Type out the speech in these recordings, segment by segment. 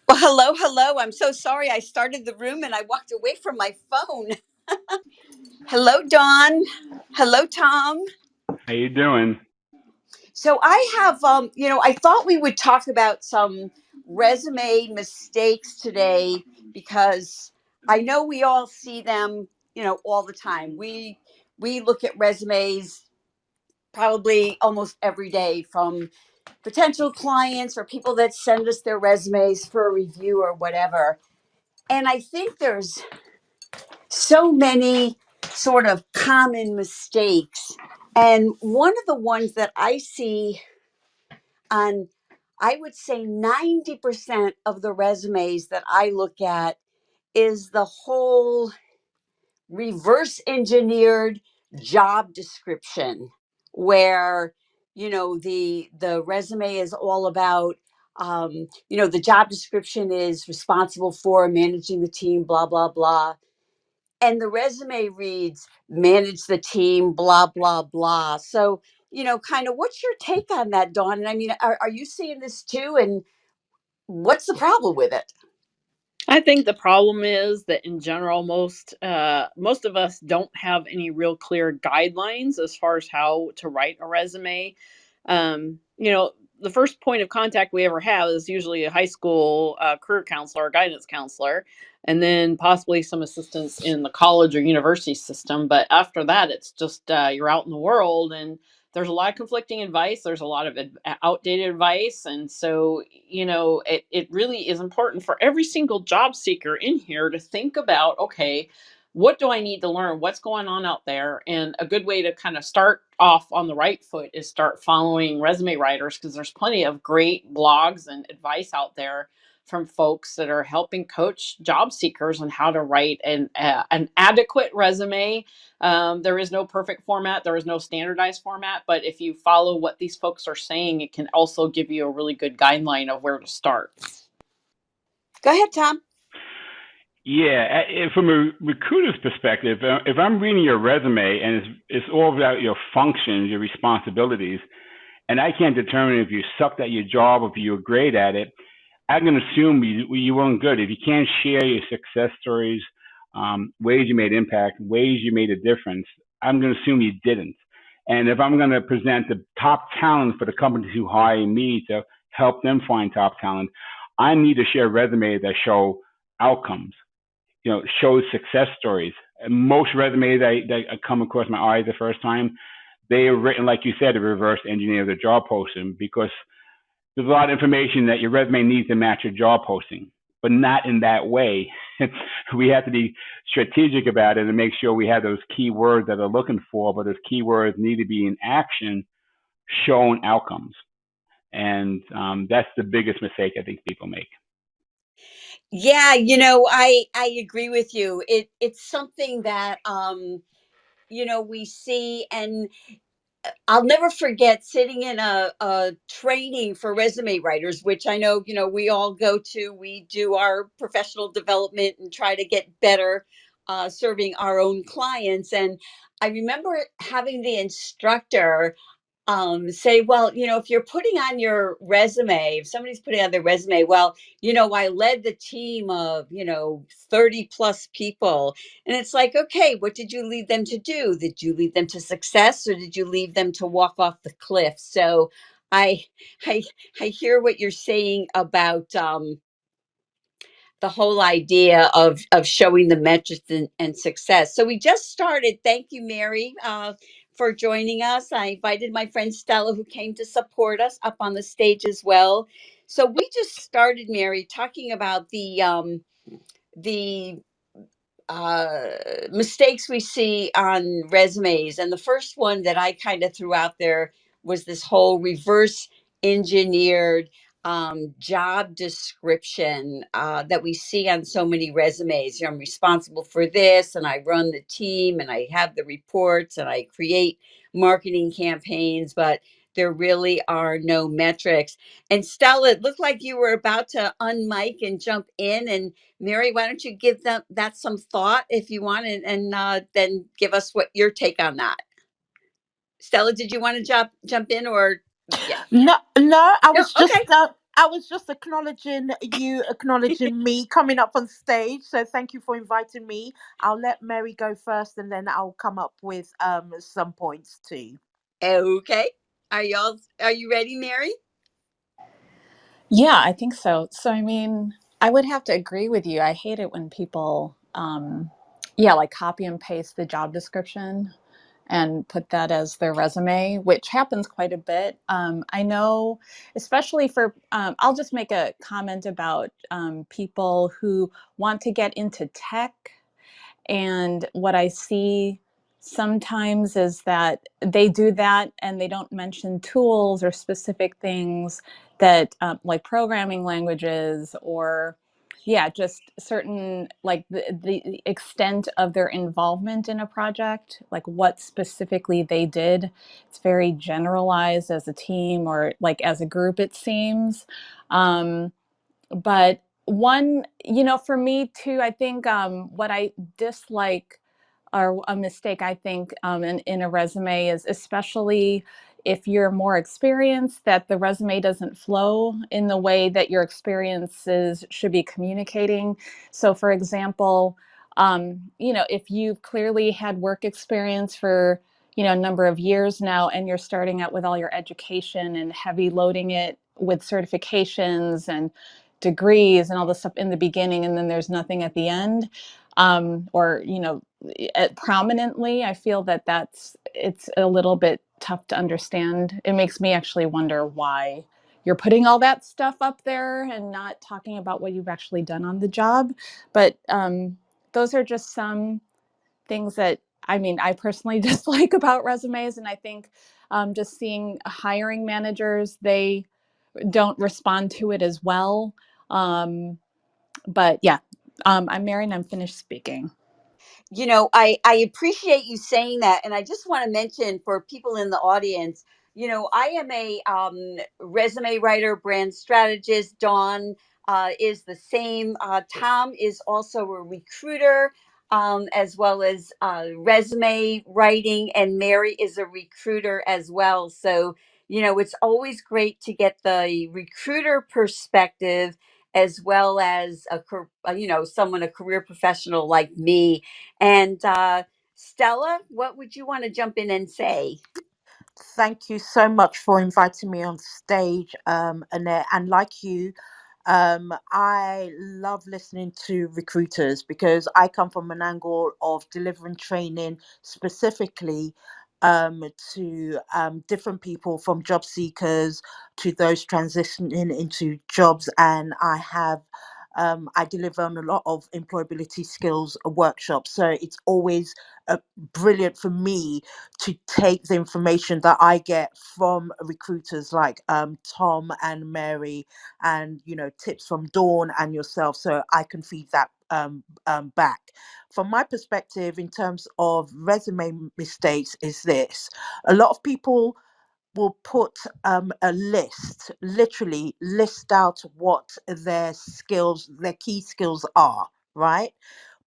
Well, hello, hello. I'm so sorry I started the room and I walked away from my phone. Hello, Dawn. Hello, Tom. How you doing? So I have, I thought we would talk about some resume mistakes today because I know we all see them, all the time. We look at resumes probably almost every day from potential clients or people that send us their resumes for a review or whatever. And I think there's so many sort of common mistakes. And one of the ones that I see on, I would say 90% of the resumes that I look at is the whole reverse engineered job description where the resume is all about the job description is responsible for managing the team, blah blah blah, and the resume reads manage the team, blah blah blah. So kind of what's your take on that, Dawn? And I mean, are you seeing this too, and what's the problem with it? I think the problem is that in general, most of us don't have any real clear guidelines as far as how to write a resume. The first point of contact we ever have is usually a high school career counselor or guidance counselor, and then possibly some assistance in the college or university system. But after that, it's just you're out in the world, and there's a lot of conflicting advice. There's a lot of outdated advice. And so, it really is important for every single job seeker in here to think about, okay, what do I need to learn? What's going on out there? And a good way to kind of start off on the right foot is start following resume writers, because there's plenty of great blogs and advice out there from folks that are helping coach job seekers on how to write an adequate resume. There is no perfect format. There is no standardized format. But if you follow what these folks are saying, it can also give you a really good guideline of where to start. Go ahead, Tom. Yeah, from a recruiter's perspective, if I'm reading your resume and it's all about your functions, your responsibilities, and I can't determine if you sucked at your job or if you were great at it, I'm going to assume you weren't good. If you can't share your success stories, ways you made impact, ways you made a difference, I'm going to assume you didn't. And if I'm going to present the top talent for the companies who hire me to help them find top talent, I need to share resumes that show outcomes, shows success stories. And most resumes that come across my eyes the first time, they are written, like you said, to reverse engineer the job posting, because there's a lot of information that your resume needs to match your job posting, but not in that way. We have to be strategic about it and make sure we have those keywords that they're looking for, but those keywords need to be in action, showing outcomes. And that's the biggest mistake I think people make. Yeah, I agree with you. It's something that we see, and I'll never forget sitting in a training for resume writers, which I know, we all go to. We do our professional development and try to get better serving our own clients. And I remember having the instructor say, well, if you're putting on your resume, if somebody's putting on their resume, well, I led the team of 30 plus people. And it's like, okay, what did you lead them to do? Did you lead them to success, or did you leave them to walk off the cliff? So i i, I hear what you're saying about the whole idea of showing the metrics and success. So we just started. Thank you, Mary, for joining us. I invited my friend Stella, who came to support us, up on the stage as well. So we just started, Mary, talking about the mistakes we see on resumes. And the first one that I kind of threw out there was this whole reverse engineered job description that we see on so many resumes. I'm responsible for this, and I run the team, and I have the reports, and I create marketing campaigns, but there really are no metrics. And Stella, it looked like you were about to unmic and jump in. And Mary, why don't you give that some thought if you want, and then give us what your take on that. Stella, did you want to jump in, or yeah? No, I No, was just okay. I was just acknowledging you, acknowledging me coming up on stage. So thank you for inviting me. I'll let Mary go first, and then I'll come up with some points too. Okay. Are you ready, Mary? Yeah, I think so. So, I mean, I would have to agree with you. I hate it when people, yeah, like copy and paste the job description and put that as their resume, which happens quite a bit. I know, especially for, I'll just make a comment about people who want to get into tech. And what I see sometimes is that they do that and they don't mention tools or specific things that, like programming languages or, yeah, just certain, like the extent of their involvement in a project, like what specifically they did. It's very generalized as a team or like as a group, it seems. But one, for me too, I think what I dislike or a mistake I think in a resume is, especially if you're more experienced, that the resume doesn't flow in the way that your experiences should be communicating. So for example, if you've clearly had work experience for a number of years now, and you're starting out with all your education and heavy loading it with certifications and degrees and all this stuff in the beginning, and then there's nothing at the end, or prominently, I feel that it's a little bit tough to understand. It makes me actually wonder why you're putting all that stuff up there and not talking about what you've actually done on the job. But those are just some things that, I mean, I personally dislike about resumes. And I think just seeing hiring managers, they don't respond to it as well. But yeah, I'm Mary and I'm finished speaking. I appreciate you saying that. And I just want to mention for people in the audience, I am a resume writer, brand strategist. Dawn is the same. Tom is also a recruiter, as well as resume writing. And Mary is a recruiter as well. So, it's always great to get the recruiter perspective as well as a career professional like me. And Stella, what would you want to jump in and say? Thank you so much for inviting me on stage, Annette. And like you, I love listening to recruiters because I come from an angle of delivering training specifically to different people, from job seekers to those transitioning into jobs. And I deliver on a lot of employability skills workshops. So it's always brilliant for me to take the information that I get from recruiters like Tom and Mary, and tips from Dawn and yourself, so I can feed that back. From my perspective, in terms of resume mistakes, is this: a lot of people will put a list, literally list out what their skills, their key skills are, right?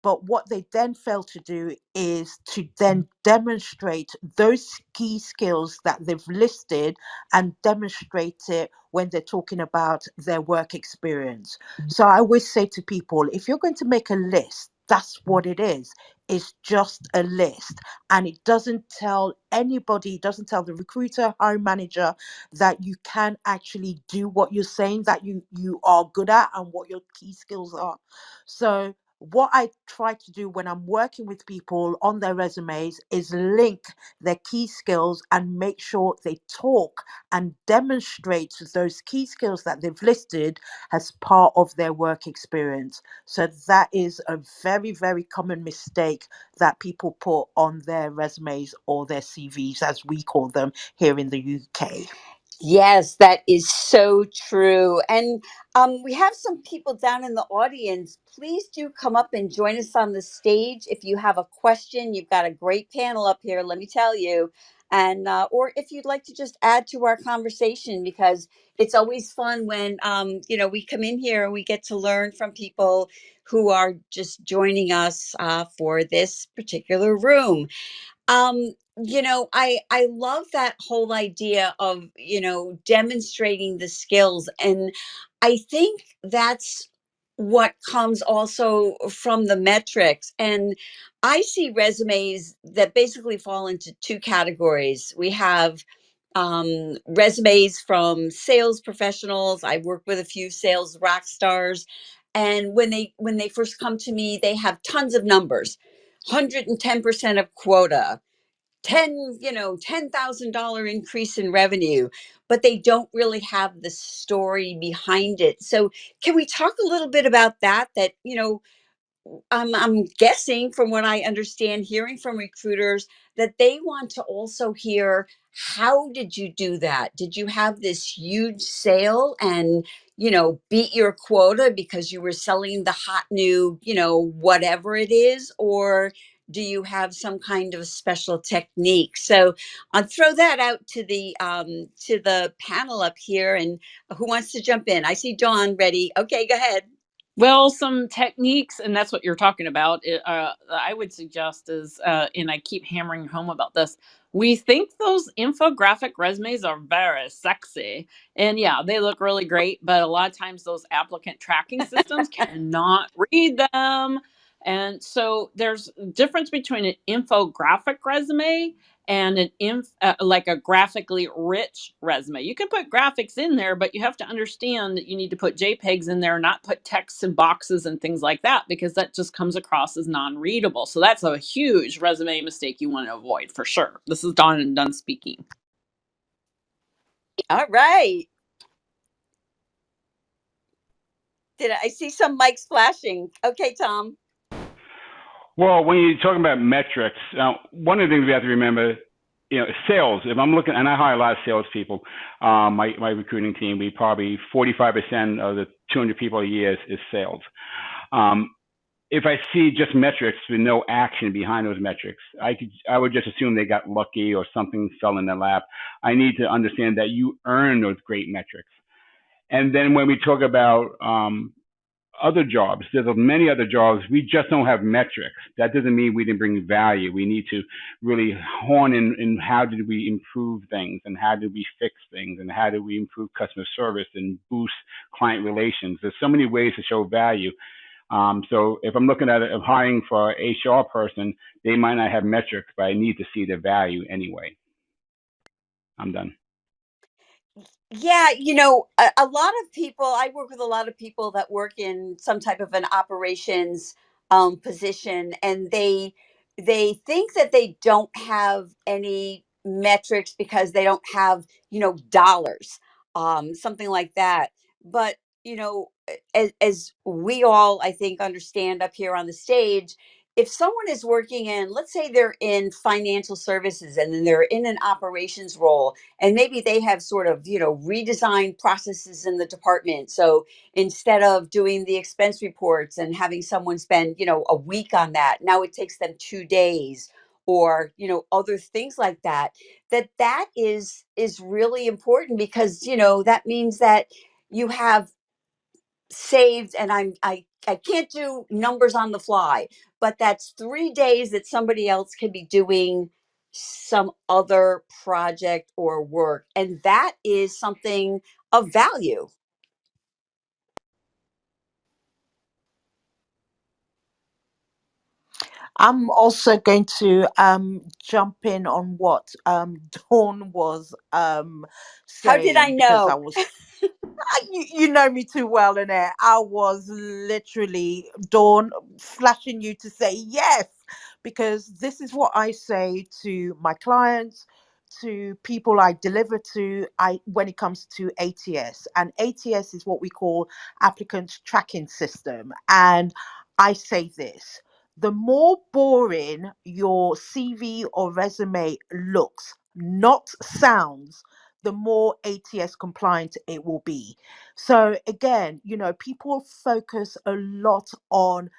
But what they then fail to do is to then demonstrate those key skills that they've listed and demonstrate it when they're talking about their work experience. So I always say to people, if you're going to make a list, that's what it is. It's just a list. And it doesn't tell anybody, it doesn't tell the recruiter, hiring manager, that you can actually do what you're saying that you are good at and what your key skills are. So what I try to do when I'm working with people on their resumes is link their key skills and make sure they talk and demonstrate those key skills that they've listed as part of their work experience. So that is a very, very common mistake that people put on their resumes, or their CVs, as we call them here in the UK. Yes, that is so true. And we have some people down in the audience. Please do come up and join us on the stage if you have a question. You've got a great panel up here, let me tell you. And or if you'd like to just add to our conversation, because it's always fun when we come in here and we get to learn from people who are just joining us for this particular room. Um, I love that whole idea of, demonstrating the skills. And I think that's what comes also from the metrics. And I see resumes that basically fall into two categories. We have resumes from sales professionals. I work with a few sales rock stars, and when they first come to me, they have tons of numbers, 110% of quota, 10,000 increase in revenue, but they don't really have the story behind it. So can we talk a little bit about that, I'm guessing, from what I understand, hearing from recruiters, that they want to also hear, how did you do that? Did you have this huge sale and, beat your quota because you were selling the hot new, whatever it is? Or do you have some kind of special technique? So I'll throw that out to the panel up here. And who wants to jump in? I see Dawn ready. Okay, go ahead. Well, some techniques, and that's what you're talking about. I would suggest is, and I keep hammering home about this. We think those infographic resumes are very sexy, and yeah, they look really great. But a lot of times, those applicant tracking systems cannot read them, and so there's a difference between an infographic resume and like a graphically rich resume. You can put graphics in there, but you have to understand that you need to put JPEGs in there, not put text and boxes and things like that, because that just comes across as non-readable. So that's a huge resume mistake you want to avoid for sure. This is Dawn and Dunn speaking. All right. I see some mics flashing? Okay, Tom. Well, when you're talking about metrics, one of the things we have to remember, sales. If I'm looking, and I hire a lot of salespeople, my recruiting team, we probably 45% of the 200 people a year is sales. If I see just metrics with no action behind those metrics, I would just assume they got lucky or something fell in their lap. I need to understand that you earn those great metrics. And then when we talk about other jobs, there's many other jobs, we just don't have metrics. That doesn't mean we didn't bring value. We need to really hone in how did we improve things, and how did we fix things, and how do we improve customer service and boost client relations. There's so many ways to show value. So if I'm looking at hiring for an HR person, they might not have metrics, but I need to see the value anyway. I'm done. Yeah, a lot of people, I work with a lot of people that work in some type of an operations position, and they think that they don't have any metrics because they don't have, dollars, something like that. But, as we all, I think, understand up here on the stage, if someone is working in, let's say they're in financial services and then they're in an operations role, and maybe they have sort of, redesigned processes in the department. So instead of doing the expense reports and having someone spend, a week on that, now it takes them 2 days, or, other things like that. That is really important, because, that means that you have saved, and I can't do numbers on the fly, but that's 3 days that somebody else could be doing some other project or work, and that is something of value. I'm also going to jump in on what Dawn was How did I saying, because I know? was you know me too well, Annette. I was literally, Dawn, flashing you to say yes, because this is what I say to my clients, to people I deliver to. When it comes to ATS, and ATS is what we call applicant tracking system, and I say this: the more boring your CV or resume looks, not sounds, the more ATS compliant it will be. So again, people focus a lot on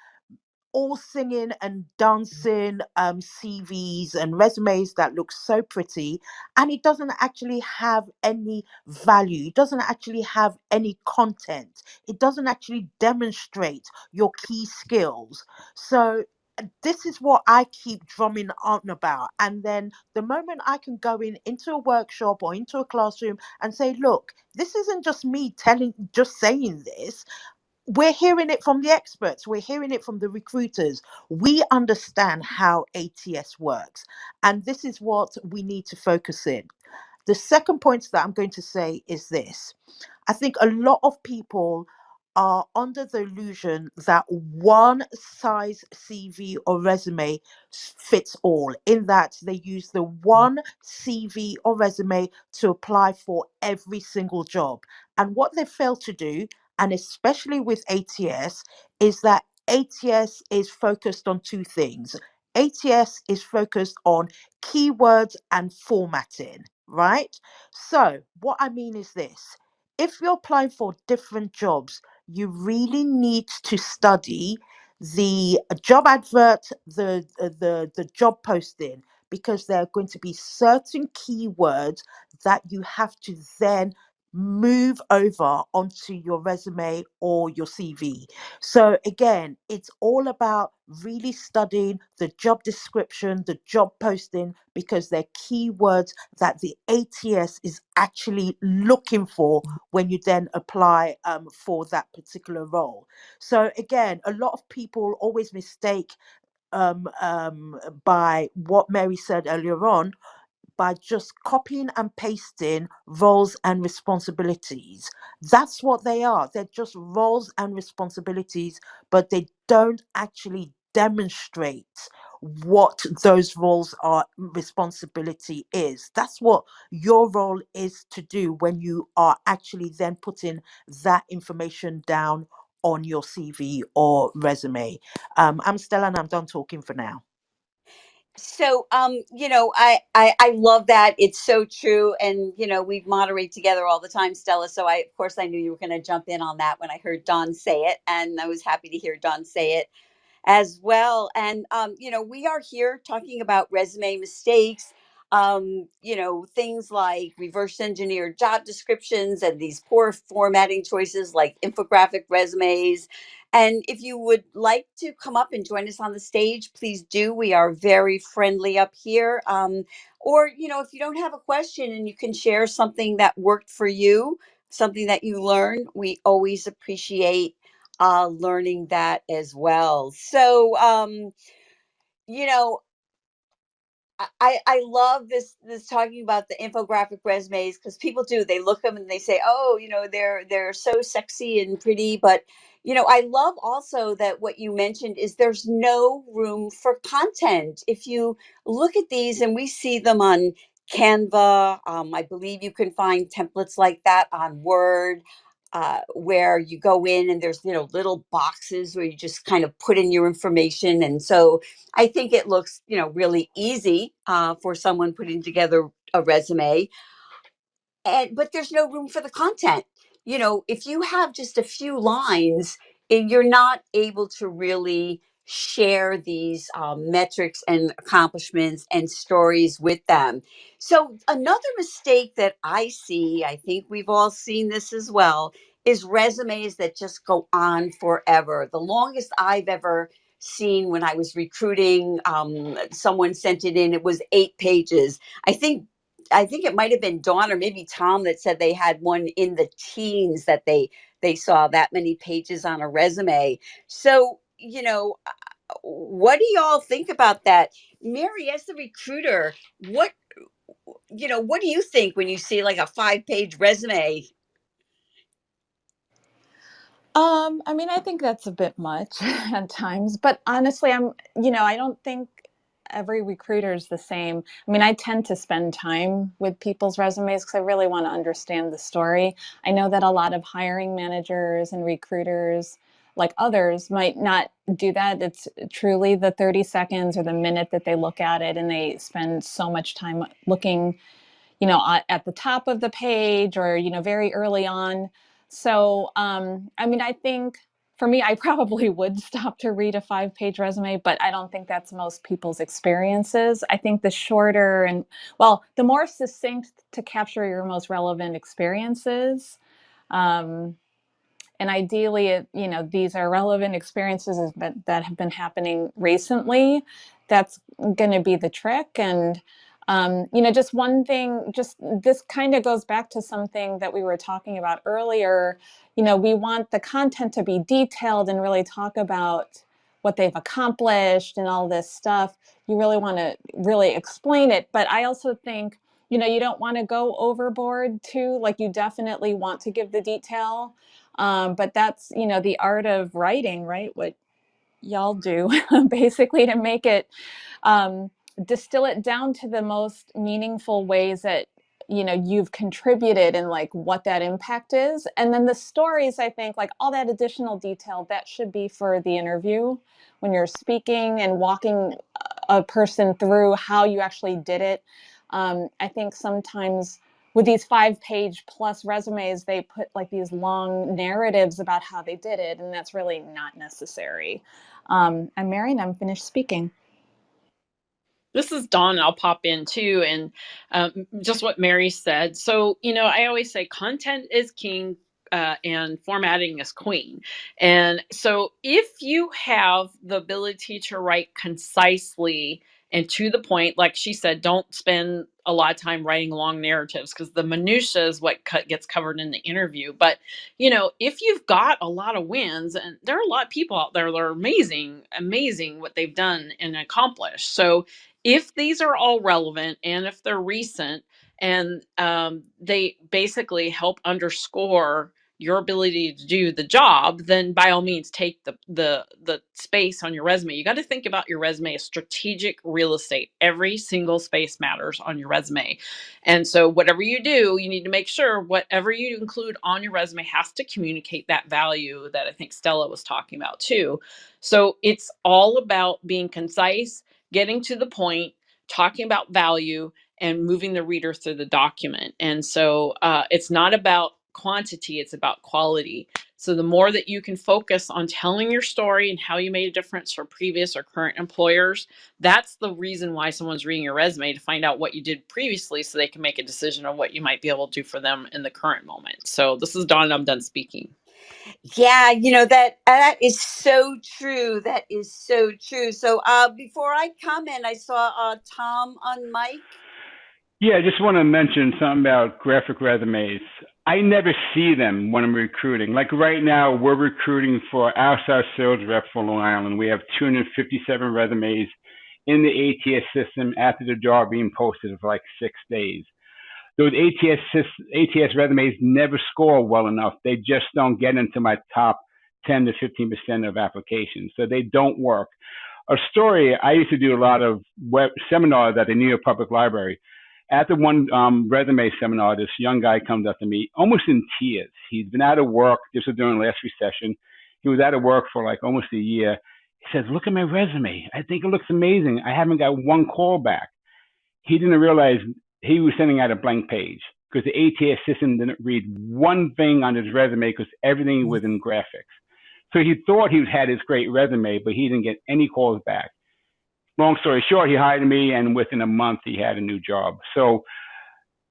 all singing and dancing CVs and resumes that look so pretty, and it doesn't actually have any value. It doesn't actually have any content. It doesn't actually demonstrate your key skills. So this is what I keep drumming on about. And then the moment I can go into a workshop or into a classroom and say, look, this isn't just me just saying this. We're hearing it from the experts. We're hearing it from the recruiters. We understand how ATS works. And this is what we need to focus in. The second point that I'm going to say is this. I think a lot of people are under the illusion that one size CV or resume fits all, in that they use the one CV or resume to apply for every single job. And what they fail to do, and especially with ATS, is that ATS is focused on two things. ATS is focused on keywords and formatting, right? So, what I mean is this: if you're applying for different jobs, you really need to study the job advert, the job posting, because there are going to be certain keywords that you have to then move over onto your resume or your CV. So again, it's all about really studying the job description, the job posting, because they're keywords that the ATS is actually looking for when you then apply for that particular role. So again, a lot of people always mistake by what Mary said earlier on, by just copying and pasting roles and responsibilities. That's what they are. They're just roles and responsibilities, but they don't actually demonstrate what those roles are responsibility is. That's what your role is to do when you are actually then putting that information down on your CV or resume. I'm Stella and I'm done talking for now. So, I love that. It's so true. And, we moderate together all the time, Stella. So of course, I knew you were going to jump in on that when I heard Don say it. And I was happy to hear Don say it as well. And, we are here talking about resume mistakes, things like reverse engineered job descriptions and these poor formatting choices like infographic resumes. And if you would like to come up and join us on the stage, please do. We are very friendly up here. Or, if you don't have a question and you can share something that worked for you, something that you learned, we always appreciate learning that as well. So, you know, I love this talking about the infographic resumes, because people do, they look them and they say, oh, they're so sexy and pretty. But I love also that what you mentioned is there's no room for content. If you look at these, and we see them on Canva, I believe you can find templates like that on Word, where you go in and there's little boxes where you just kind of put in your information. And so I think it looks, really easy for someone putting together a resume. But there's no room for the content. If you have just a few lines, and you're not able to really share these metrics and accomplishments and stories with them. So another mistake that I see, I think we've all seen this as well, is resumes that just go on forever. The longest I've ever seen when I was recruiting, someone sent it in, it was 8 pages. I think it might have been Dawn or maybe Tom that said they had one in the teens that they saw that many pages on a resume. So, what do y'all think about that? Mary, as the recruiter, what do you think when you see like a 5-page resume? I mean, I think that's a bit much at times, but honestly, I don't think every recruiter is the same. I mean, I tend to spend time with people's resumes because I really want to understand the story. I know that a lot of hiring managers and recruiters, like others, might not do that. It's truly the 30 seconds or the minute that they look at it, and they spend so much time looking, at the top of the page or, very early on. So, I mean, I think for me, I probably would stop to read a 5-page resume, but I don't think that's most people's experiences. I think the shorter the more succinct to capture your most relevant experiences. and ideally, these are relevant experiences that have been happening recently. That's going to be the trick. And just one thing, just this kind of goes back to something that we were talking about earlier. We want the content to be detailed and really talk about what they've accomplished and all this stuff. You really want to really explain it. But I also think, you don't want to go overboard too. Like, you definitely want to give the detail. But that's, the art of writing, right? What y'all do basically to make it, distill it down to the most meaningful ways that you've contributed and like what that impact is. And then the stories, I think, like all that additional detail, that should be for the interview when you're speaking and walking a person through how you actually did it. I think sometimes with these 5-page plus resumes, they put like these long narratives about how they did it, and that's really not necessary. I'm Mary, and I'm finished speaking. This is Dawn. I'll pop in too. And just what Mary said. So, I always say content is king and formatting is queen. And so if you have the ability to write concisely and to the point, like she said, don't spend a lot of time writing long narratives, because the minutia is what gets covered in the interview. But, if you've got a lot of wins, and there are a lot of people out there that are amazing what they've done and accomplished. So if these are all relevant and if they're recent, and they basically help underscore your ability to do the job, then by all means take the space on your resume. You got to think about your resume as strategic real estate. Every single space matters on your resume. And so whatever you do, you need to make sure whatever you include on your resume has to communicate that value that I think Stella was talking about too. So it's all about being concise, getting to the point, talking about value, and moving the reader through the document. And so it's not about quantity, it's about quality. So the more that you can focus on telling your story and how you made a difference for previous or current employers, that's the reason why someone's reading your resume, to find out what you did previously so they can make a decision on what you might be able to do for them in the current moment. So this is Dawn, and I'm done speaking. Yeah, that is so true. That is so true. So before I comment, I saw Tom on mic. Yeah, I just want to mention something about graphic resumes. I never see them when I'm recruiting. Like right now, we're recruiting for our sales rep for Long Island. We have 257 resumes in the ATS system after the job being posted for like 6 days. Those ATS resumes never score well enough. They just don't get into my top 10 to 15% of applications. So they don't work. A story, I used to do a lot of web seminars at the New York Public Library. At the one resume seminar, this young guy comes up to me almost in tears. He's been out of work. This was during the last recession. He was out of work for like almost a year. He says, "Look at my resume. I think it looks amazing. I haven't got one call back." He didn't realize he was sending out a blank page because the ATS system didn't read one thing on his resume because everything was in graphics. So he thought he had his great resume, but he didn't get any calls back. Long story short, he hired me, and within a month, he had a new job. So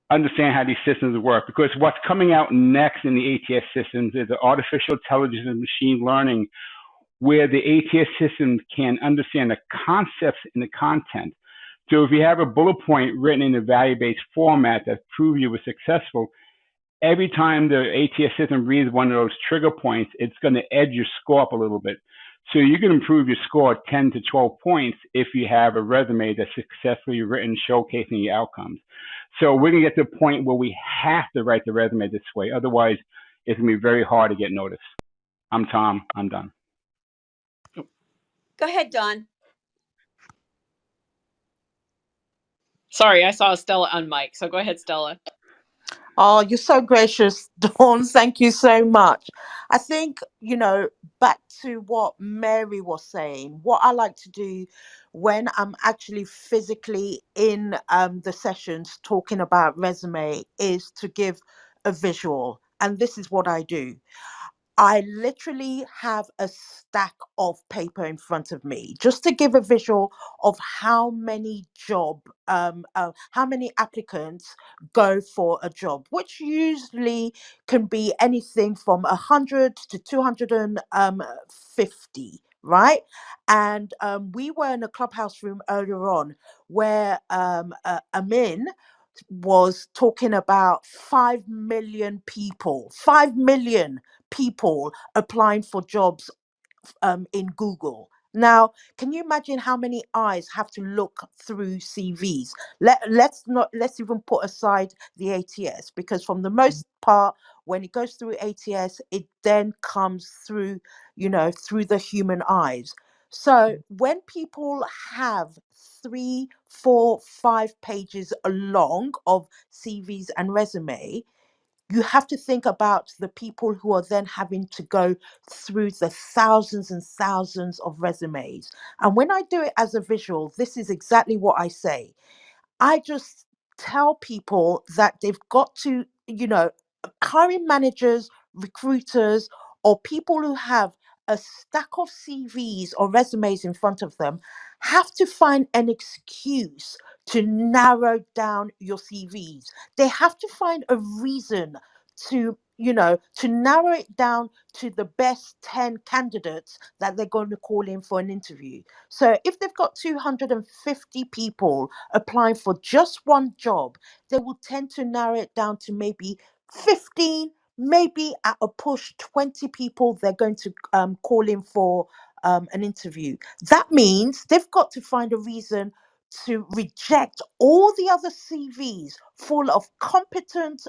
understand how these systems work, because what's coming out next in the ATS systems is the artificial intelligence and machine learning, where the ATS systems can understand the concepts and the content. So if you have a bullet point written in a value-based format that proves you were successful, every time the ATS system reads one of those trigger points, it's going to edge your score up a little bit. So you can improve your score 10 to 12 points if you have a resume that's successfully written, showcasing your outcomes. So we're going to get to a point where we have to write the resume this way. Otherwise, it's going to be very hard to get noticed. I'm Tom. I'm done. Go ahead, Dawn. Sorry, I saw Stella on mic. So go ahead, Stella. Oh, you're so gracious, Dawn. Thank you so much. I think, back to what Mary was saying, what I like to do when I'm actually physically in the sessions talking about resume is to give a visual. And this is what I do. I literally have a stack of paper in front of me just to give a visual of how many how many applicants go for a job, which usually can be anything from 100 to 250, right? And we were in a Clubhouse room earlier on where Amin was talking about 5 million people, 5 million people applying for jobs in Google. Now, can you imagine how many eyes have to look through CVs? Let's even put aside the ATS, because from the most part, when it goes through ATS, it then comes through, through the human eyes. So when people have 3, 4, 5 pages along of CVs and resume, you have to think about the people who are then having to go through the thousands and thousands of resumes. And when I do it as a visual, this is exactly what I say. I just tell people that they've got to, hiring managers, recruiters, or people who have a stack of CVs or resumes in front of them have to find an excuse to narrow down your CVs. They have to find a reason to narrow it down to the best 10 candidates that they're going to call in for an interview. So if they've got 250 people applying for just one job, they will tend to narrow it down to maybe 15, maybe at a push 20 people they're going to call in for an interview. That means they've got to find a reason to reject all the other CVs full of competent,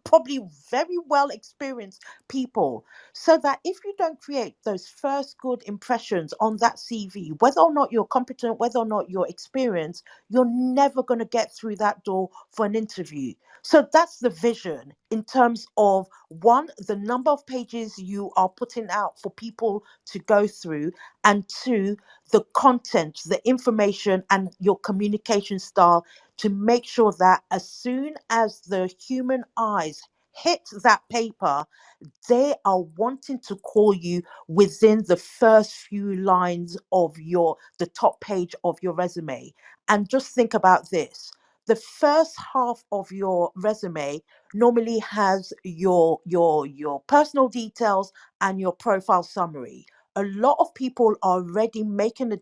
probably very well experienced people, so that if you don't create those first good impressions on that CV, whether or not you're competent, whether or not you're experienced, you're never going to get through that door for an interview. So that's the vision in terms of, one, the number of pages you are putting out for people to go through, and two, the content, the information, and your communication style, to make sure that as soon as the human eyes hit that paper, they are wanting to call you within the first few lines of the top page of your resume. And just think about this. The first half of your resume normally has your personal details and your profile summary. A lot of people are already making a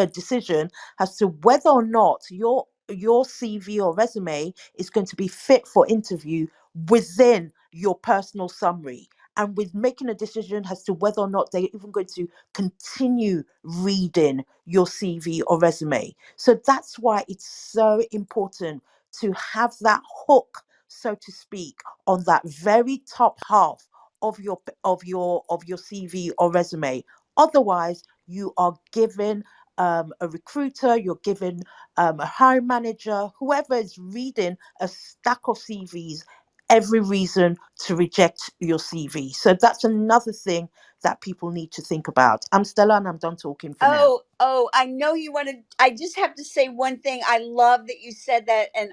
decision as to whether or not your CV or resume is going to be fit for interview within your personal summary, and with making a decision as to whether or not they're even going to continue reading your CV or resume. So that's why it's so important to have that hook, so to speak, on that very top half of your CV or resume. Otherwise, you are given a recruiter, you're given a hiring manager, whoever is reading a stack of CVs, every reason to reject your CV. So that's another thing that people need to think about. I'm Stella, and I'm done talking for now. Oh, I know you wanted. I just have to say one thing. I love that you said that, and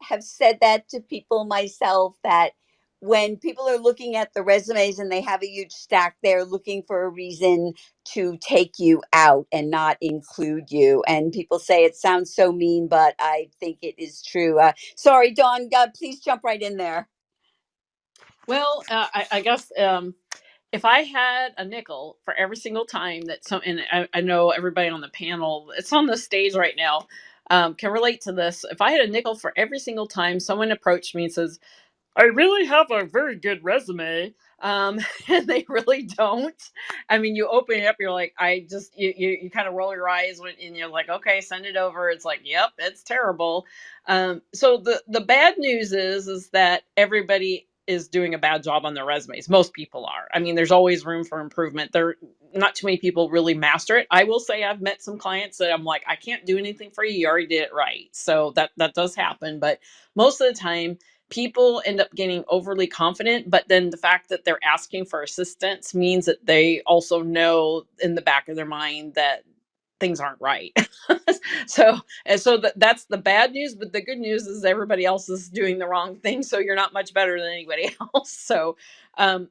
have said that to people myself, that when people are looking at the resumes and they have a huge stack, they're looking for a reason to take you out and not include you. And people say it sounds so mean, but I think it is true. Sorry, Dawn, please jump right in there. Well, I guess if I had a nickel for every single time that and I know everybody on the panel, it's on the stage right now, can relate to this. If I had a nickel for every single time someone approached me and says, I really have a very good resume, and they really don't. I mean, you open it up, you're like, you kind of roll your eyes and you're like, okay, send it over. It's like, yep, it's terrible. So the bad news is that everybody is doing a bad job on their resumes. Most people are. I mean, there's always room for improvement. Not too many people really master it. I will say I've met some clients that I'm like, I can't do anything for you. You already did it right. So that does happen. But most of the time, people end up getting overly confident, but then the fact that they're asking for assistance means that they also know in the back of their mind that things aren't right. so that's the bad news, but the good news is everybody else is doing the wrong thing, so you're not much better than anybody else. So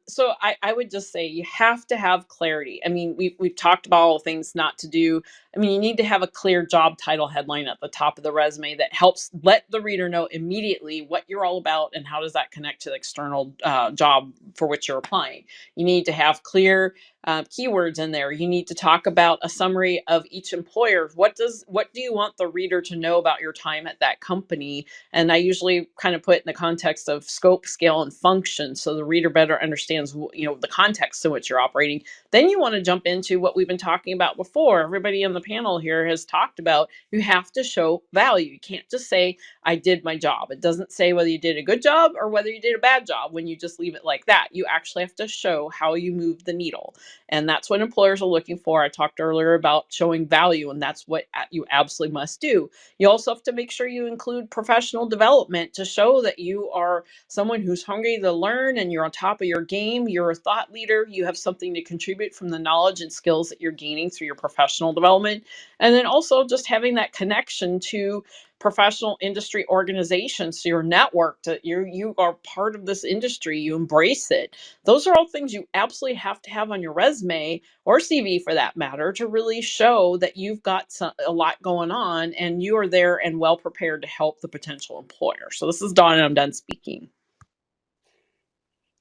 So I would just say you have to have clarity. I mean, we've talked about all the things not to do. I mean, you need to have a clear job title headline at the top of the resume that helps let the reader know immediately what you're all about and how does that connect to the external job for which you're applying. You need to have clear keywords in there. You need to talk about a summary of each employer. What do you want the reader to know about your time at that company? And I usually kind of put in the context of scope, scale, and function, so the reader better understands, the context in which you're operating. Then you want to jump into what we've been talking about before. Everybody on the panel here has talked about, you have to show value. You can't just say, I did my job. It doesn't say whether you did a good job or whether you did a bad job when you just leave it like that. You actually have to show how you move the needle. And that's what employers are looking for. I talked earlier about showing value, and that's what you absolutely must do. You also have to make sure you include professional development to show that you are someone who's hungry to learn and you're on top of your game. You're a thought leader. You have something to contribute from the knowledge and skills that you're gaining through your professional development. And then also just having that connection to professional industry organizations, so your network, that you are part of this industry, you embrace it. Those are all things you absolutely have to have on your resume or CV for that matter to really show that you've got a lot going on and you are there and well prepared to help the potential employer. So this is Dawn and I'm done speaking.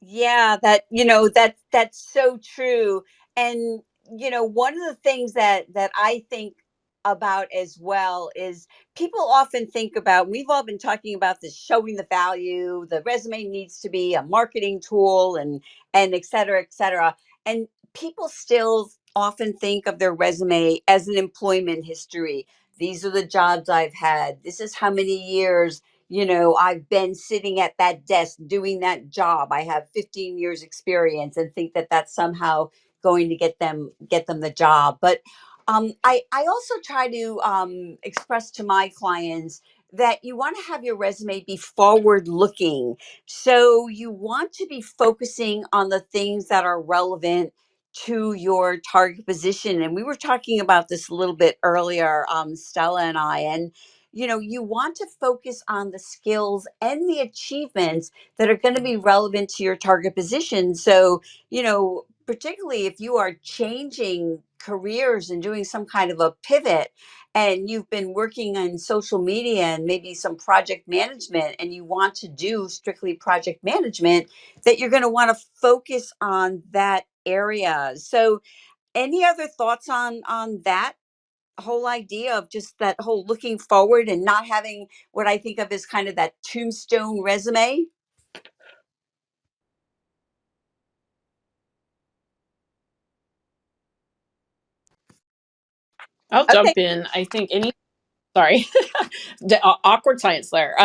Yeah, that's so true. And one of the things that I think about as well is people often think about, we've all been talking about this showing the value, the resume needs to be a marketing tool and et cetera, et cetera. And people still often think of their resume as an employment history. These are the jobs I've had. This is how many years I've been sitting at that desk doing that job. I have 15 years experience, and think that that's somehow going to get them the job. But I also try to express to my clients that you want to have your resume be forward looking. So you want to be focusing on the things that are relevant to your target position. And we were talking about this a little bit earlier, Stella and I. And you want to focus on the skills and the achievements that are going to be relevant to your target position. So, particularly if you are changing careers and doing some kind of a pivot, and you've been working on social media and maybe some project management, and you want to do strictly project management, that you're going to want to focus on that area. So, any other thoughts on that whole idea of just that whole looking forward and not having what I think of as kind of that tombstone resume? I'll Okay. jump in. I think sorry, awkward science there.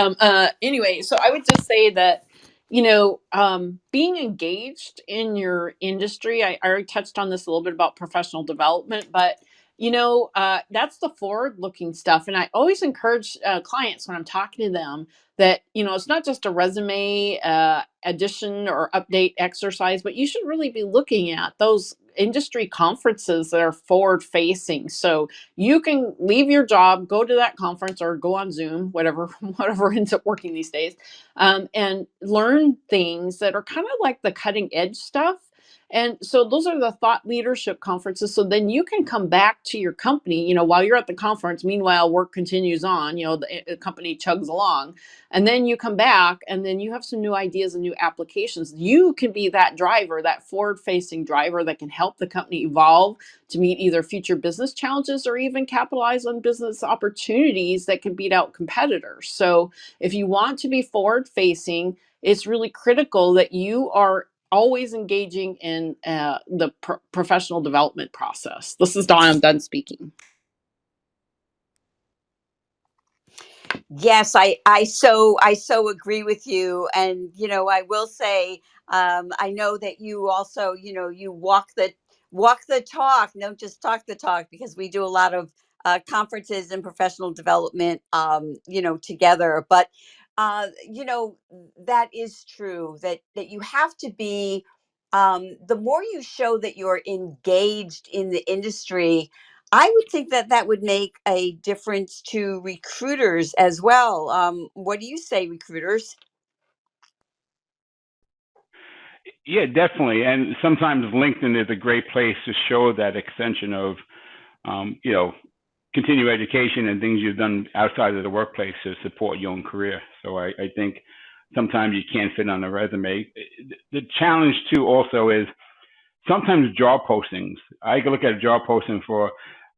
Anyway, so I would just say that, being engaged in your industry, I already touched on this a little bit about professional development, but that's the forward looking stuff. And I always encourage clients when I'm talking to them that, it's not just a resume addition or update exercise, but you should really be looking at those industry conferences that are forward facing. So you can leave your job, go to that conference or go on Zoom, whatever ends up working these days, and learn things that are kind of like the cutting edge stuff. And so those are the thought leadership conferences. So then you can come back to your company, while you're at the conference. Meanwhile, work continues on, the company chugs along. And then you come back and then you have some new ideas and new applications. You can be that driver, that forward facing driver that can help the company evolve to meet either future business challenges or even capitalize on business opportunities that can beat out competitors. So if you want to be forward facing, it's really critical that you are always engaging in the professional development process. This is Dawn. I'm done speaking. Yes, I so agree with you. And I will say, I know that you also, you walk the talk, don't just talk the talk, because we do a lot of conferences and professional development, together. But that is true, that you have to be, the more you show that you're engaged in the industry, I would think that that would make a difference to recruiters as well. What do you say, recruiters? Yeah, definitely. And sometimes LinkedIn is a great place to show that extension of, you know, continuing education and things you've done outside of the workplace to support your own career. So I think sometimes you can't fit on a resume. The challenge too also is sometimes job postings. I can look at a job posting for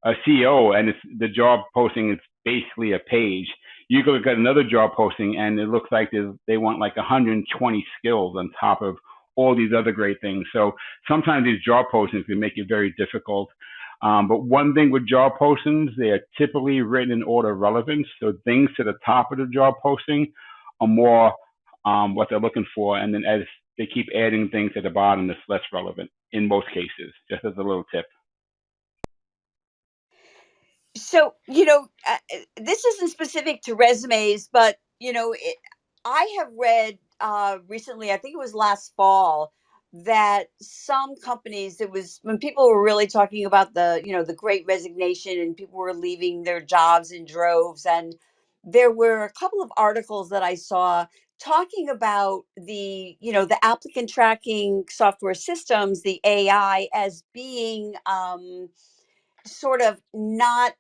a CEO and it's the job posting is basically a page. You can look at another job posting and it looks like they want like 120 skills on top of all these other great things. So sometimes these job postings can make it very difficult. But one thing with job postings, they are typically written in order of relevance. So things to the top of the job posting are more what they're looking for. And then as they keep adding things at the bottom that's less relevant in most cases, just as a little tip. So, this isn't specific to resumes, but, I have read recently, I think it was last fall, that some companies, it was when people were really talking about the great resignation and people were leaving their jobs in droves. And there were a couple of articles that I saw talking about the applicant tracking software systems, the AI, as being, sort of not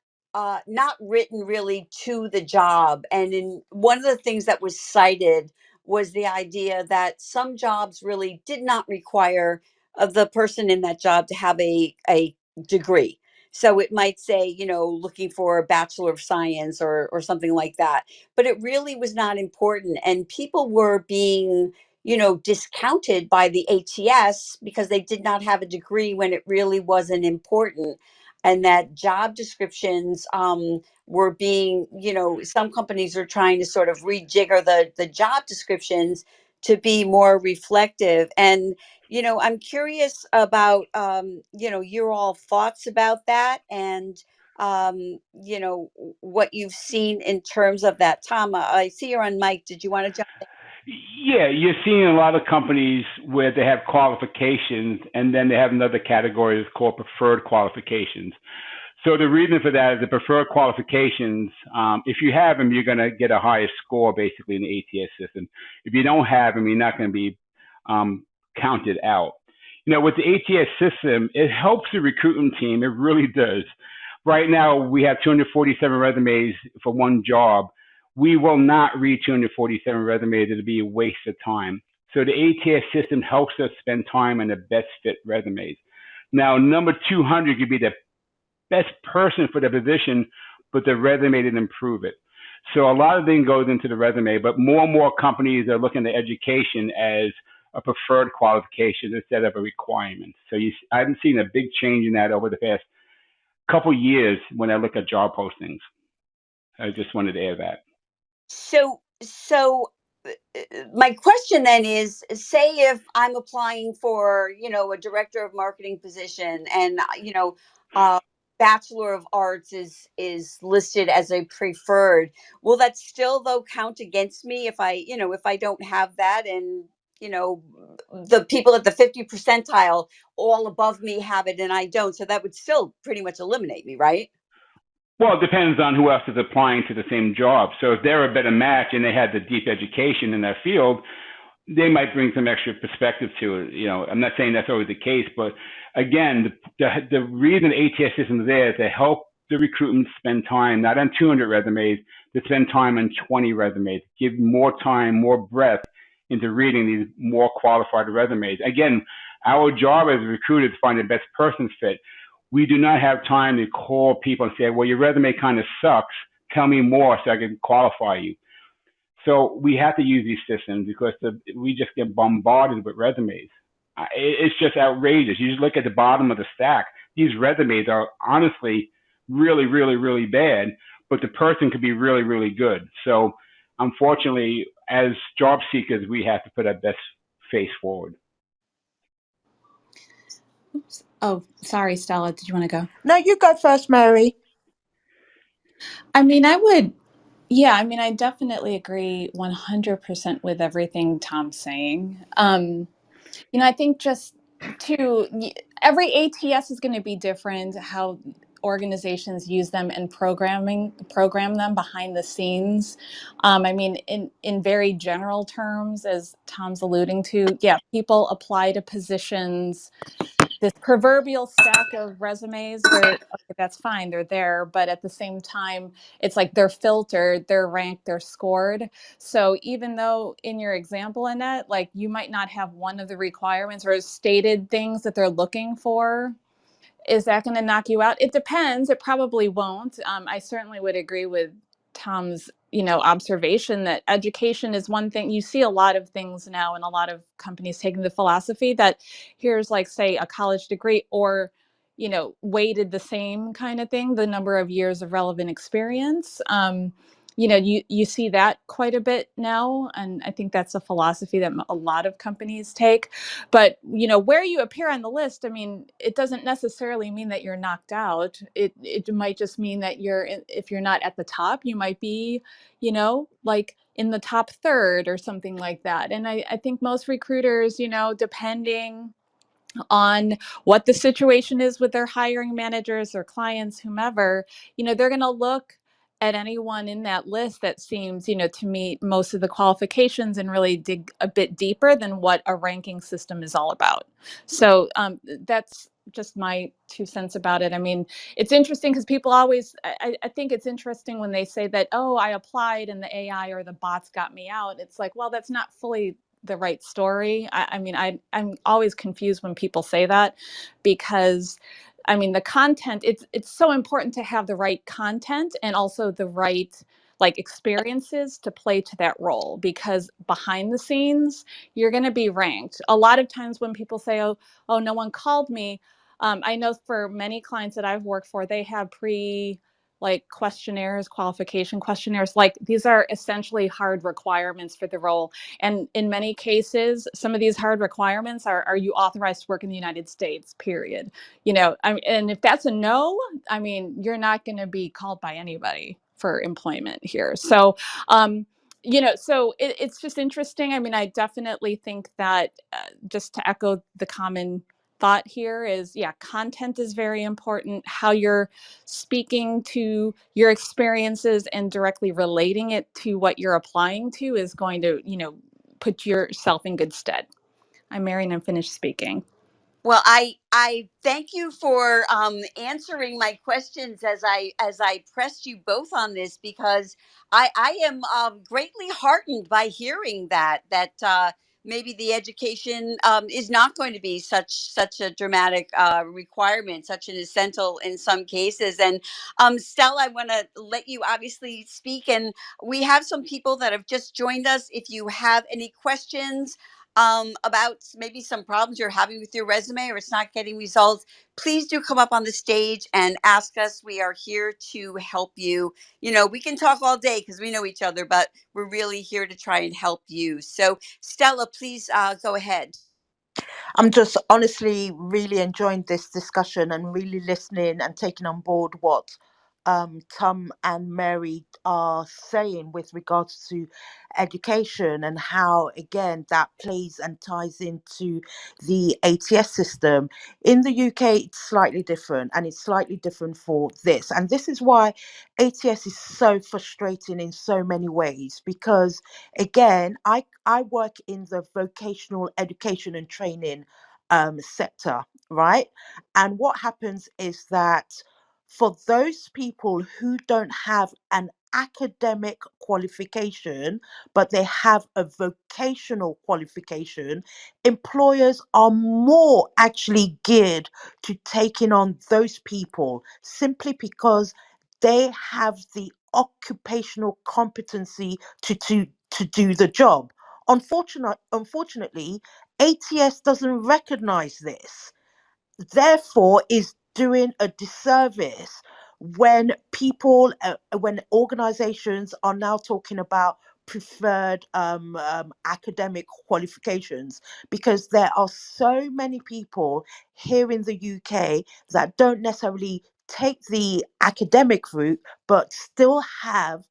written really to the job. And in one of the things that was cited was the idea that some jobs really did not require the person in that job to have a degree. So it might say, looking for a bachelor of science or something like that, but it really was not important. And people were being, discounted by the ATS because they did not have a degree when it really wasn't important. And that job descriptions were being, some companies are trying to sort of rejigger the job descriptions to be more reflective. And, I'm curious about, your all thoughts about that, and, what you've seen in terms of that. Tom, I see you're on mic. Did you want to jump in? Yeah, you're seeing a lot of companies where they have qualifications and then they have another category that's called preferred qualifications. So the reason for that is the preferred qualifications, if you have them, you're going to get a higher score basically in the ATS system. If you don't have them, you're not going to be counted out. With the ATS system, it helps the recruitment team. It really does. Right now, we have 247 resumes for one job. We will not read 247 resumes. It'll be a waste of time. So the ATS system helps us spend time on the best fit resumes. Now, number 200 could be the best person for the position, but the resume didn't improve it. So a lot of things goes into the resume, but more and more companies are looking at education as a preferred qualification instead of a requirement. So I haven't seen a big change in that over the past couple years when I look at job postings. I just wanted to add that. So my question then is, say if I'm applying for, a director of marketing position, and, Bachelor of Arts is listed as a preferred, will that still though count against me if I don't have that? And, the people at the 50 percentile all above me have it and I don't. So that would still pretty much eliminate me, right? Well, it depends on who else is applying to the same job. So if they're a better match and they had the deep education in that field, they might bring some extra perspective to it. I'm not saying that's always the case, but again, the reason the ATS system is there is to help the recruitment spend time, not on 200 resumes, to spend time on 20 resumes, give more time, more breadth into reading these more qualified resumes. Again, our job as recruiters is to find the best person fit. We do not have time to call people and say, well, your resume kind of sucks. Tell me more so I can qualify you. So we have to use these systems because we just get bombarded with resumes. It's just outrageous. You just look at the bottom of the stack. These resumes are honestly really, really, really bad, but the person could be really, really good. So unfortunately, as job seekers, we have to put our best face forward. Oops. Oh, sorry, Stella. Did you want to go? No, you go first, Mary. I definitely agree 100% with everything Tom's saying. I think just every ATS is going to be different. How organizations use them and program them behind the scenes. I mean, in very general terms, as Tom's alluding to, yeah, people apply to positions, this proverbial stack of resumes. They're okay, that's fine, they're there, but at the same time, it's like they're filtered, they're ranked, they're scored. So even though in your example, Annette, like you might not have one of the requirements or stated things that they're looking for, is that going to knock you out? It depends. It probably won't. I certainly would agree with Tom's, observation that education is one thing. You see a lot of things now in a lot of companies taking the philosophy that here's like, say, a college degree or, weighted the same kind of thing, the number of years of relevant experience. You see that quite a bit now. And I think that's a philosophy that a lot of companies take. But, where you appear on the list, I mean, it doesn't necessarily mean that you're knocked out. It might just mean that if you're not at the top, you might be, like in the top third or something like that. And I think most recruiters, depending on what the situation is with their hiring managers or clients, whomever, they're going to look at anyone in that list that seems, to meet most of the qualifications and really dig a bit deeper than what a ranking system is all about. So that's just my 2 cents about it. I mean, it's interesting because people always, I think it's interesting when they say that, oh, I applied and the AI or the bots got me out. It's like, well, that's not fully the right story. I mean, I'm always confused when people say that, because I mean, the content, it's so important to have the right content and also the right like experiences to play to that role, because behind the scenes, you're going to be ranked. A lot of times when people say, oh, no one called me. I know for many clients that I've worked for, they have like questionnaires, qualification questionnaires. Like these are essentially hard requirements for the role. And in many cases, some of these hard requirements are you authorized to work in the United States, period. And if that's a no, I mean, you're not going to be called by anybody for employment here. So, it's just interesting. I mean, I definitely think that just to echo the common thought here is, yeah, content is very important. How you're speaking to your experiences and directly relating it to what you're applying to is going to, put yourself in good stead. I'm Mary, I'm finished speaking. Well, I thank you for answering my questions as I pressed you both on this, because I am greatly heartened by hearing that maybe the education is not going to be such a dramatic requirement, such an essential in some cases. And Stella, I want to let you obviously speak, and we have some people that have just joined us. If you have any questions about maybe some problems you're having with your resume or it's not getting results, please do come up on the stage and ask us. We are here to help you. We can talk all day because we know each other, but we're really here to try and help you. So, Stella, please go ahead. I'm just honestly really enjoying this discussion and really listening and taking on board what Tom and Mary are saying with regards to education and how, again, that plays and ties into the ATS system. In the UK, it's slightly different, and it's slightly different for this. And this is why ATS is so frustrating in so many ways, because, again, I work in the vocational education and training sector, right? And what happens is that for those people who don't have an academic qualification, but they have a vocational qualification, employers are more actually geared to taking on those people simply because they have the occupational competency to do the job. Unfortunately, ATS doesn't recognize this, therefore is doing a disservice when when organizations are now talking about preferred academic qualifications, because there are so many people here in the UK that don't necessarily take the academic route but still have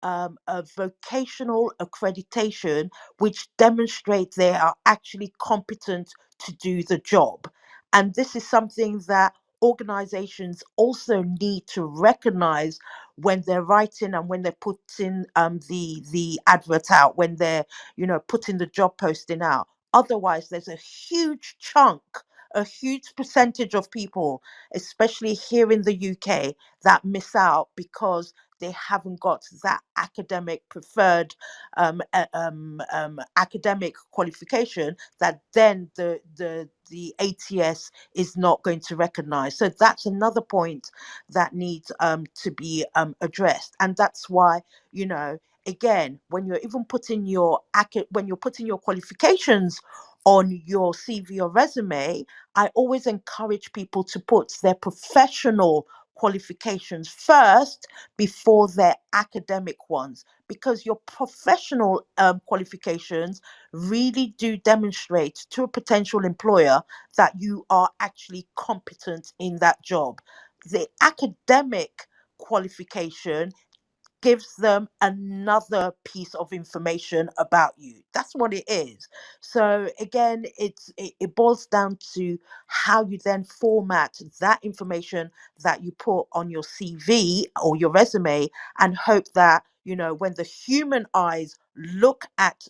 a vocational accreditation which demonstrates they are actually competent to do the job. And this is something that organizations also need to recognize when they're writing and when they're putting the advert out, when they're putting the job posting out. Otherwise, there's a huge chunk, a huge percentage of people, especially here in the UK, that miss out because they haven't got that academic preferred academic qualification that then the ATS is not going to recognize. So that's another point that needs to be addressed, and that's why again, when you're even putting when you're putting your qualifications on your CV or resume, I always encourage people to put their professional qualifications first before their academic ones, because your professional qualifications really do demonstrate to a potential employer that you are actually competent in that job. The academic qualification gives them another piece of information about you. That's what it is. So again, it boils down to how you then format that information that you put on your CV or your resume, and hope that when the human eyes look at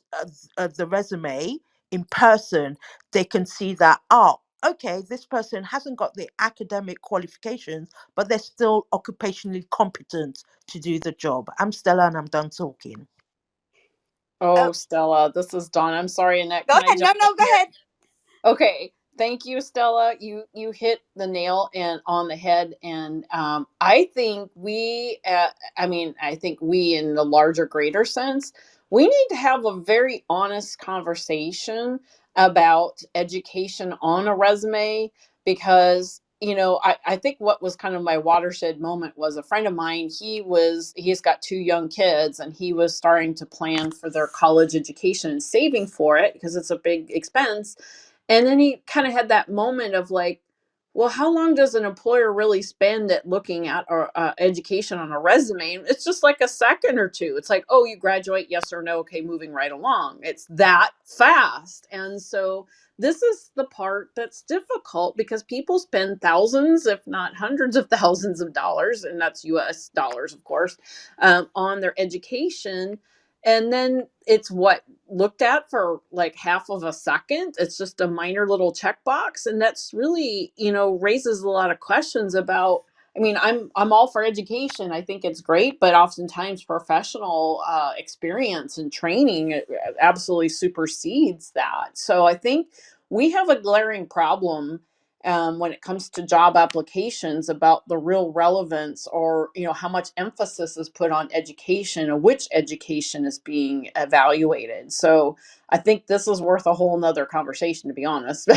the resume in person, they can see that, oh, okay, this person hasn't got the academic qualifications, but they're still occupationally competent to do the job. I'm Stella and I'm done talking. Oh, Oh, Stella, this is Dawn. I'm sorry, Annette. go Can I ahead. No, jump in no, go here? ahead. Okay, thank you, Stella. You hit the nail and on the head, and I think I think we, in the larger, greater sense, we need to have a very honest conversation about education on a resume, because I think what was kind of my watershed moment was a friend of mine. He's got two young kids, and he was starting to plan for their college education and saving for it because it's a big expense. And then he kind of had that moment of like, well, how long does an employer really spend at looking at our education on a resume? And it's just like a second or two. It's like, oh, you graduate, yes or no, okay, moving right along. It's that fast. And so this is the part that's difficult, because people spend thousands, if not hundreds of thousands of dollars, and that's US dollars, of course, on their education. And then it's what looked at for like half of a second. It's just a minor little checkbox, and that's really raises a lot of questions about. I mean, I'm all for education. I think it's great, but oftentimes professional experience and training absolutely supersedes that. So I think we have a glaring problem when it comes to job applications about the real relevance, or how much emphasis is put on education, or which education is being evaluated. So I think this is worth a whole nother conversation, to be honest.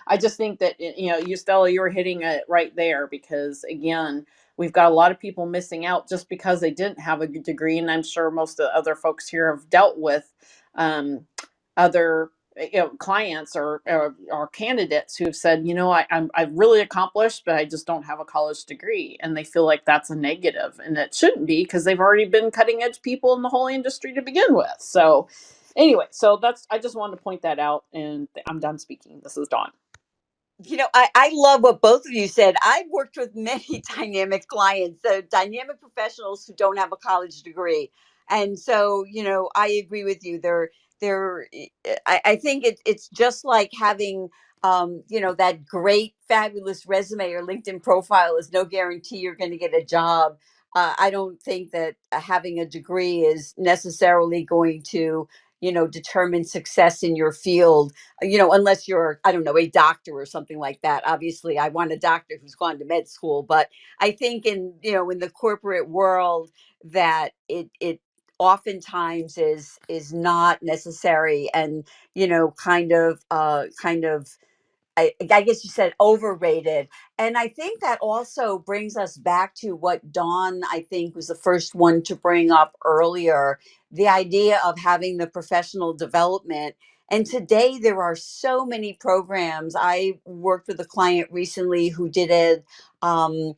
I just think that you, Stella, you're hitting it right there, because again, we've got a lot of people missing out just because they didn't have a good degree. And I'm sure most of the other folks here have dealt with other clients or candidates who have said, I've really accomplished, but I just don't have a college degree, and they feel like that's a negative, and it shouldn't be, because they've already been cutting edge people in the whole industry to begin with. So anyway, so I just wanted to point that out, and I'm done speaking. This is Dawn. I love what both of you said. I've worked with many dynamic clients, dynamic professionals who don't have a college degree. And so, I agree with you. I think it's just like having, that great, fabulous resume or LinkedIn profile is no guarantee you're going to get a job. I don't think that having a degree is necessarily going to, determine success in your field, unless you're, I don't know, a doctor or something like that. Obviously, I want a doctor who's gone to med school, but I think in the corporate world that it oftentimes is not necessary, and kind of I guess you said overrated. And I think that also brings us back to what Dawn, I think, was the first one to bring up earlier, the idea of having the professional development. And today there are so many programs. I worked with a client recently who did an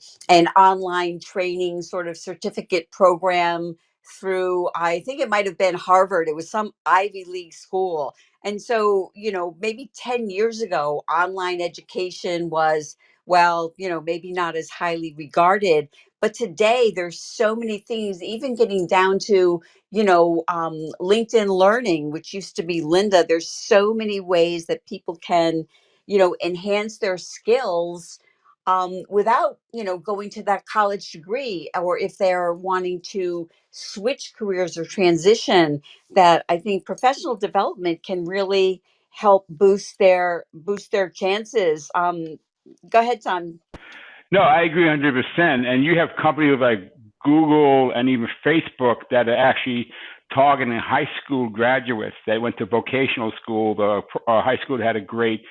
online training sort of certificate program through, I think it might have been Harvard. It was some Ivy League school. And so, maybe 10 years ago, online education was well, maybe not as highly regarded. But today there's so many things, even getting down to, LinkedIn Learning, which used to be Linda. There's so many ways that people can, enhance their skills without, going to that college degree, or if they're wanting to switch careers or transition, that I think professional development can really help boost their chances. Go ahead, Tom. No, I agree 100%. And you have companies like Google and even Facebook that are actually targeting high school graduates that went to vocational school, the high school that had a great,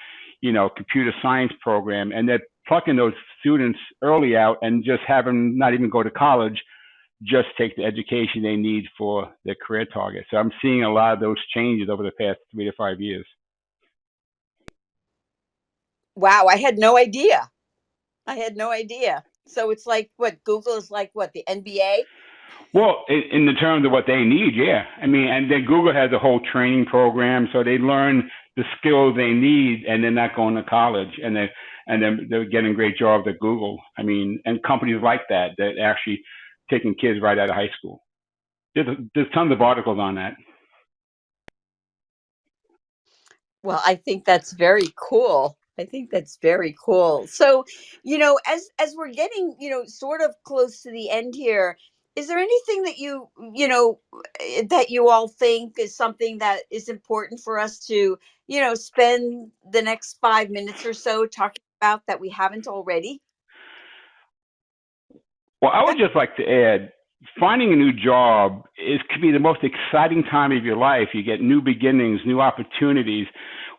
computer science program, and they're plucking those students early out and just have them not even go to college, just take the education they need for their career target. So I'm seeing a lot of those changes over the past 3 to 5 years. Wow, I had no idea. I had no idea. So it's like what Google is like, what, the NBA? Well, in the terms of what they need, yeah. I mean, and then Google has a whole training program, so they learn the skills they need, and they're not going to college, and then they're getting great jobs at Google. I mean, and companies like that actually taking kids right out of high school. There's tons of articles on that. Well, I think that's very cool. I think that's very cool. So, as we're getting, sort of close to the end here, is there anything that that you all think is something that is important for us to, spend the next 5 minutes or so talking about that we haven't already? Well, I would just like to add, finding a new job could be the most exciting time of your life. You get new beginnings, new opportunities.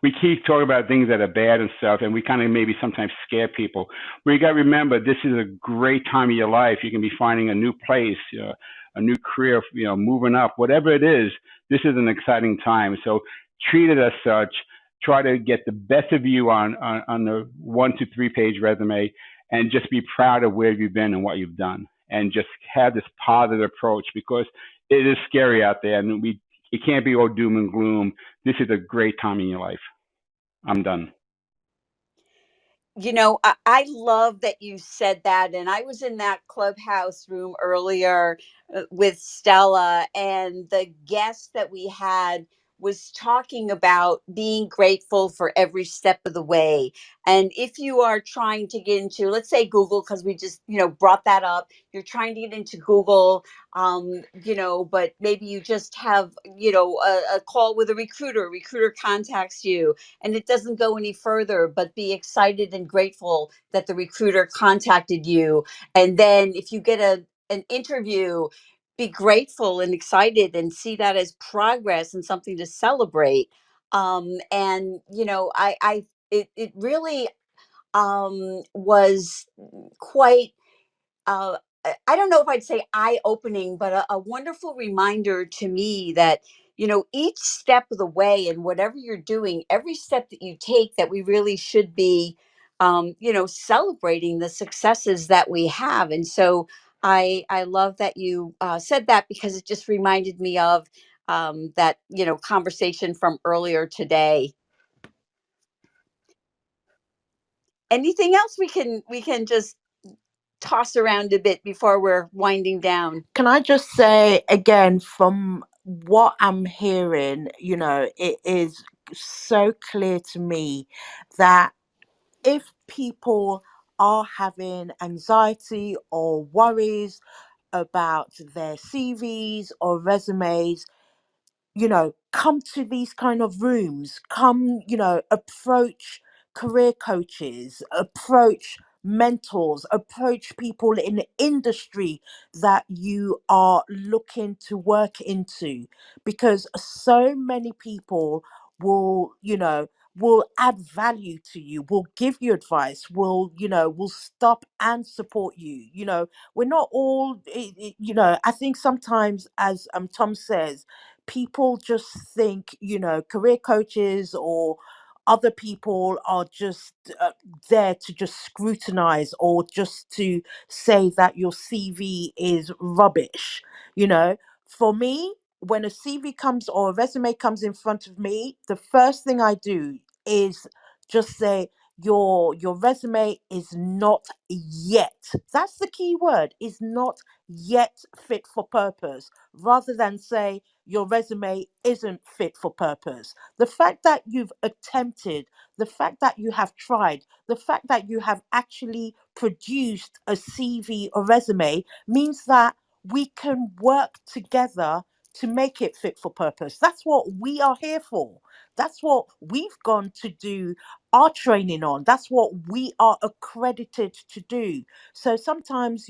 We keep talking about things that are bad and stuff, and we kind of maybe sometimes scare people. But you got to remember, this is a great time of your life. You can be finding a new place, a new career, moving up, whatever it is. This is an exciting time. So treat it as such. Try to get the best of you on the 1 to 3 page resume, and just be proud of where you've been and what you've done, and just have this positive approach, because it is scary out there, and it can't be all doom and gloom. This is a great time in your life. I'm done. I love that you said that. And I was in that Clubhouse room earlier with Stella, and the guest that we had was talking about being grateful for every step of the way. And if you are trying to get into, let's say, Google, because we just, brought that up, you're trying to get into Google, but maybe you just have, a call with a recruiter contacts you, and it doesn't go any further, but be excited and grateful that the recruiter contacted you. And then if you get an interview, be grateful and excited and see that as progress and something to celebrate. And it really was quite I don't know if I'd say eye opening, but a wonderful reminder to me that, each step of the way, and whatever you're doing, every step that you take, that we really should be, celebrating the successes that we have. And so I love that you said that, because it just reminded me of that, conversation from earlier today. Anything else we can just toss around a bit before we're winding down? Can I just say again, from what I'm hearing, it is so clear to me that if people are having anxiety or worries about their CVs or resumes, come to these kind of rooms, come, approach career coaches, approach mentors, approach people in the industry that you are looking to work into, because so many people will, will add value to you, will give you advice, will stop and support you. We're not all, I think sometimes, as Tom says, people just think, career coaches or other people are just there to just scrutinize, or just to say that your CV is rubbish. For me, when a CV comes or a resume comes in front of me, the first thing I do is just say, your resume is not yet, that's the key word, is not yet fit for purpose, rather than say your resume isn't fit for purpose. The fact that you've attempted, the fact that you have tried, the fact that you have actually produced a CV or resume means that we can work together to make it fit for purpose. That's what we are here for. That's what we've gone to do our training on. That's what we are accredited to do. So sometimes,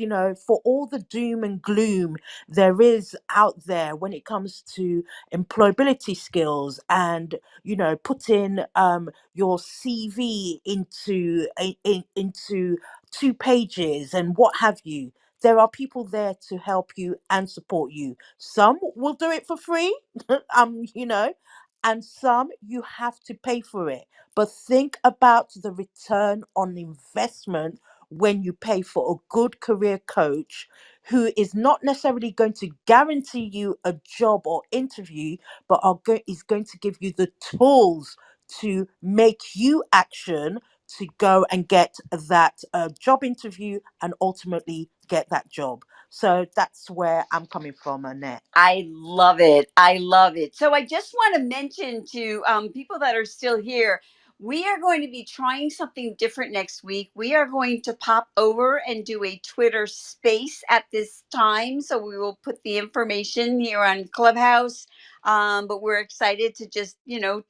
for all the doom and gloom there is out there when it comes to employability skills and, putting your CV into 2 pages and what have you. There are people there to help you and support you. Some will do it for free, and some you have to pay for it. But think about the return on investment when you pay for a good career coach who is not necessarily going to guarantee you a job or interview, but is going to give you the tools to make you action to go and get that job interview and ultimately get that job. So that's where I'm coming from, Annette. I love it. I love it. So I just want to mention to people that are still here, we are going to be trying something different next week. We are going to pop over and do a Twitter space at this time. So we will put the information here on Clubhouse. But we're excited to just,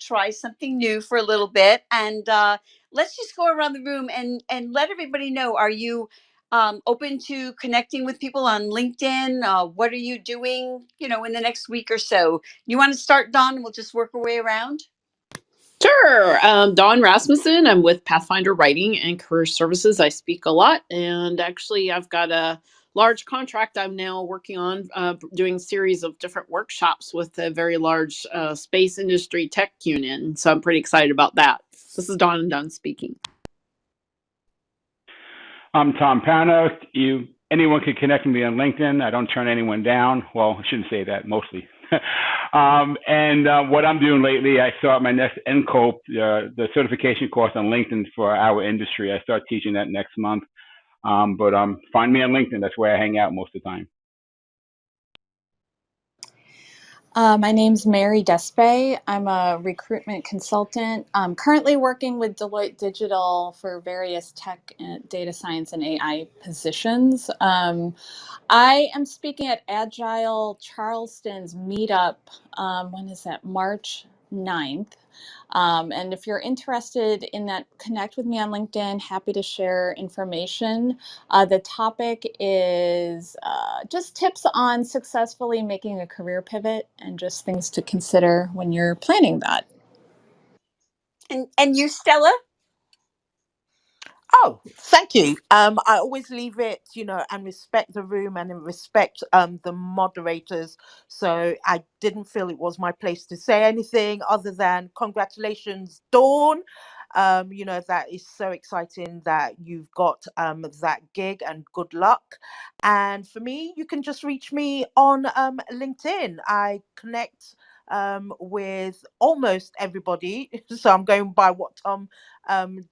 try something new for a little bit. And let's just go around the room and let everybody know, are you open to connecting with people on LinkedIn? What are you doing, in the next week or so? You want to start, Dawn, and we'll just work our way around? Sure. Dawn Rasmussen. I'm with Pathfinder Writing and Career Services. I speak a lot, and actually, I've got a large contract I'm now working on, doing a series of different workshops with a very large space industry tech union. So I'm pretty excited about that. This is Dawn and Dunn speaking. I'm Tom Powner. Anyone can connect with me on LinkedIn. I don't turn anyone down. Well, I shouldn't say that, mostly. And what I'm doing lately, I start my next NCOPE, the certification course on LinkedIn for our industry. I start teaching that next month. But find me on LinkedIn. That's where I hang out most of the time. My name's Mary Despe. I'm a recruitment consultant. I'm currently working with Deloitte Digital for various tech, and data science, and AI positions. I am speaking at Agile Charleston's meetup. When is that? March 9th. And if you're interested in that, connect with me on LinkedIn. Happy to share information. The topic is just tips on successfully making a career pivot and just things to consider when you're planning that. And you, Stella? Oh, thank you. I always leave it, and respect the room and respect the moderators. So I didn't feel it was my place to say anything other than congratulations, Dawn. That is so exciting that you've got that gig, and good luck. And for me, you can just reach me on LinkedIn. I connect with almost everybody. So I'm going by what Tom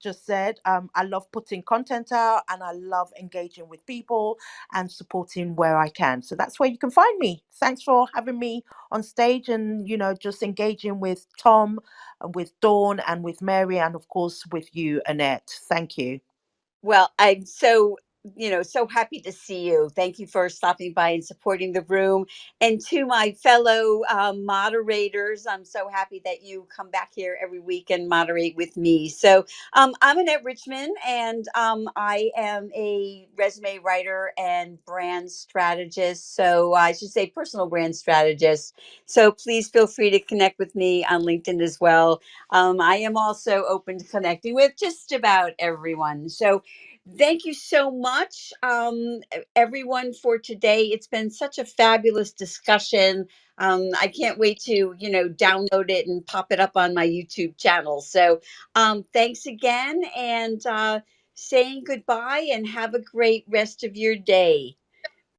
just said. I love putting content out, and I love engaging with people and supporting where I can. So that's where you can find me. Thanks for having me on stage, and just engaging with Tom and with Dawn and with Mary, and of course with you, Annette. Thank you. Well, I'm so happy to see you. Thank you for stopping by and supporting the room. And to my fellow moderators, I'm so happy that you come back here every week and moderate with me. So I'm Annette Richmond, and I am a resume writer and brand strategist. So I should say personal brand strategist. So please feel free to connect with me on LinkedIn as well. I am also open to connecting with just about everyone. So thank you so much, everyone, for today. It's been such a fabulous discussion. I can't wait to, download it and pop it up on my YouTube channel. So thanks again, and saying goodbye, and have a great rest of your day.